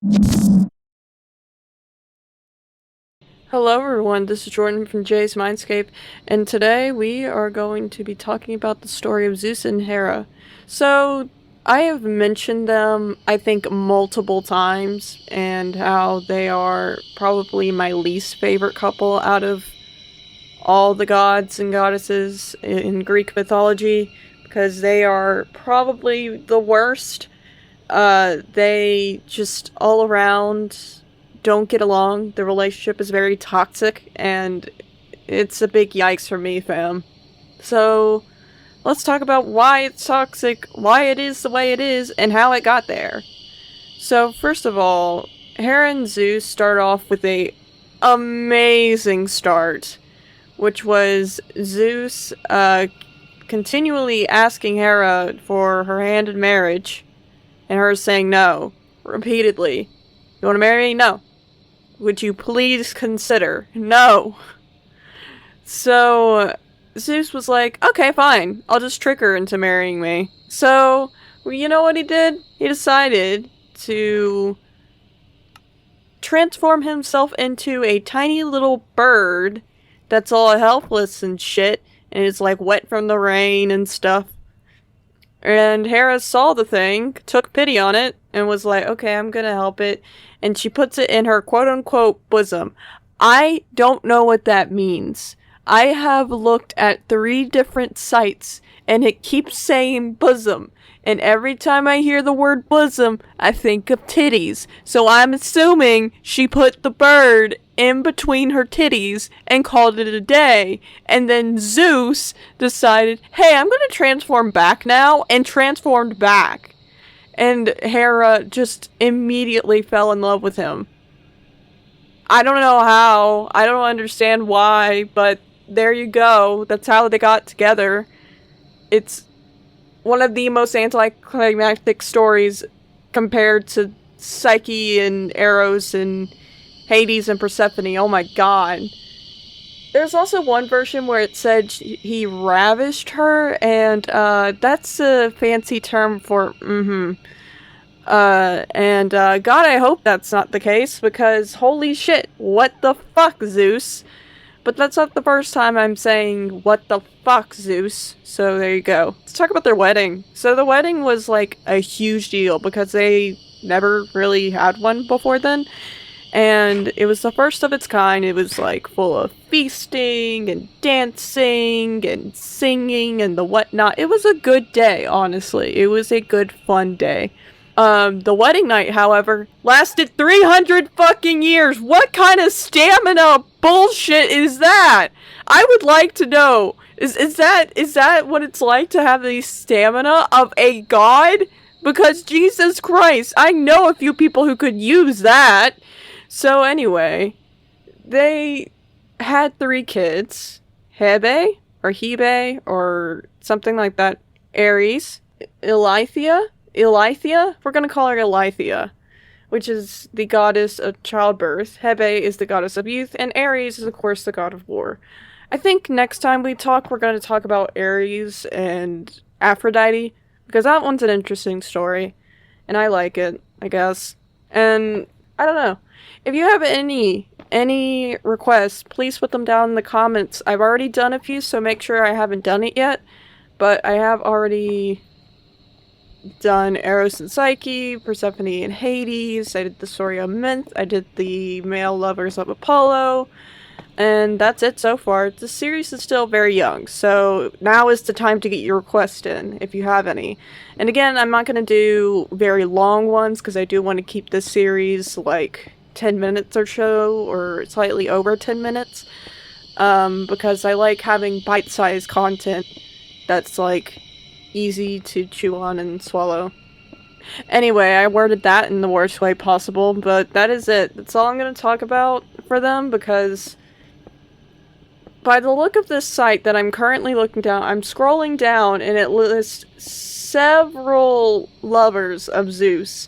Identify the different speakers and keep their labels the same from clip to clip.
Speaker 1: Hello everyone, this is Jordan from Jay's Mindscape, and today we are going to be talking about the story of Zeus and Hera. So, I have mentioned them, I think, multiple times, and how they are probably my least favorite couple out of all the gods and goddesses in Greek mythology, because they are probably the worst. They just all around don't get along. The relationship is very toxic, and it's a big yikes for me, fam. So, let's talk about why it's toxic, why it is the way it is, and how it got there. So, first of all, Hera and Zeus start off with a amazing start, which was Zeus continually asking Hera for her hand in marriage, and her saying no, repeatedly. You want to marry me? No. Would you please consider? No. So, Zeus was like, okay, fine. I'll just trick her into marrying me. So, you know what he did? He decided to transform himself into a tiny little bird that's all helpless and shit, and is like wet from the rain and stuff. And Hera saw the thing, took pity on it, and was like, okay, I'm gonna help it. And she puts it in her quote unquote bosom. I don't know what that means. I have looked at 3 different sites, and it keeps saying bosom. And every time I hear the word bosom, I think of titties. So I'm assuming she put the bird in between her titties and called it a day. And then Zeus decided, hey, I'm going to transform back now, and transformed back. And Hera just immediately fell in love with him. I don't know how, I don't understand why, but there you go. That's how they got together. It's one of the most anticlimactic stories compared to Psyche and Eros and Hades and Persephone. Oh my god. There's also one version where it said he ravished her, and that's a fancy term for God, I hope that's not the case, because holy shit, what the fuck, Zeus? But that's not the first time I'm saying, what the fuck, Zeus? So there you go. Let's talk about their wedding. So the wedding was like a huge deal because they never really had one before then. And it was the first of its kind. It was like full of feasting and dancing and singing and the whatnot. It was a good day, honestly. It was a good, fun day. The wedding night, however, lasted 300 fucking years. What kind of stamina bullshit is that? I would like to know. Is that what it's like to have the stamina of a god? Because Jesus Christ, I know a few people who could use that. So anyway, they had 3 kids. Hebe, or something like that. Ares, Elithia? We're gonna call her Elithia, which is the goddess of childbirth. Hebe is the goddess of youth, and Ares is, of course, the god of war. I think next time we talk, we're gonna talk about Ares and Aphrodite, because that one's an interesting story, and I like it, I guess. And I don't know. If you have any requests, please put them down in the comments. I've already done a few, so make sure I haven't done it yet, but I have already done Eros and Psyche, Persephone and Hades, I did the story of Myth, I did the male lovers of Apollo, and that's it so far. The series is still very young, so now is the time to get your requests in, if you have any. And again, I'm not going to do very long ones, because I do want to keep this series like 10 minutes or so, or slightly over 10 minutes, because I like having bite-sized content that's like easy to chew on and swallow. Anyway, I worded that in the worst way possible, but that is it. That's all I'm going to talk about for them, because by the look of this site that I'm currently looking down, I'm scrolling down and it lists several lovers of Zeus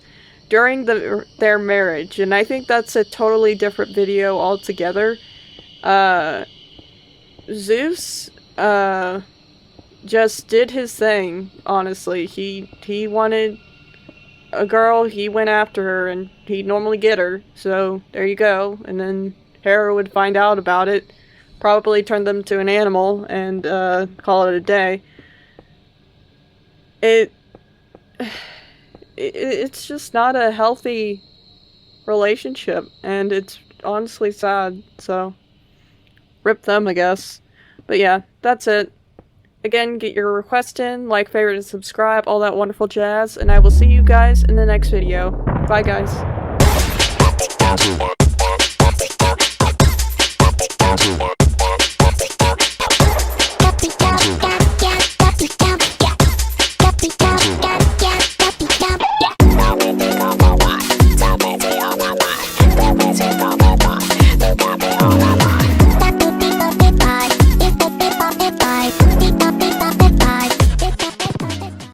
Speaker 1: during their marriage, and I think that's a totally different video altogether. Zeus, just did his thing, honestly. He wanted a girl, he went after her, and he'd normally get her. So there you go. And then Hera would find out about it, probably turn them to an animal, and call it a day. It, it's just not a healthy relationship, and it's honestly sad. So rip them, I guess. But yeah, that's it. Again, get your request in, like, favorite, and subscribe, all that wonderful jazz, and I will see you guys in the next video. Bye, guys.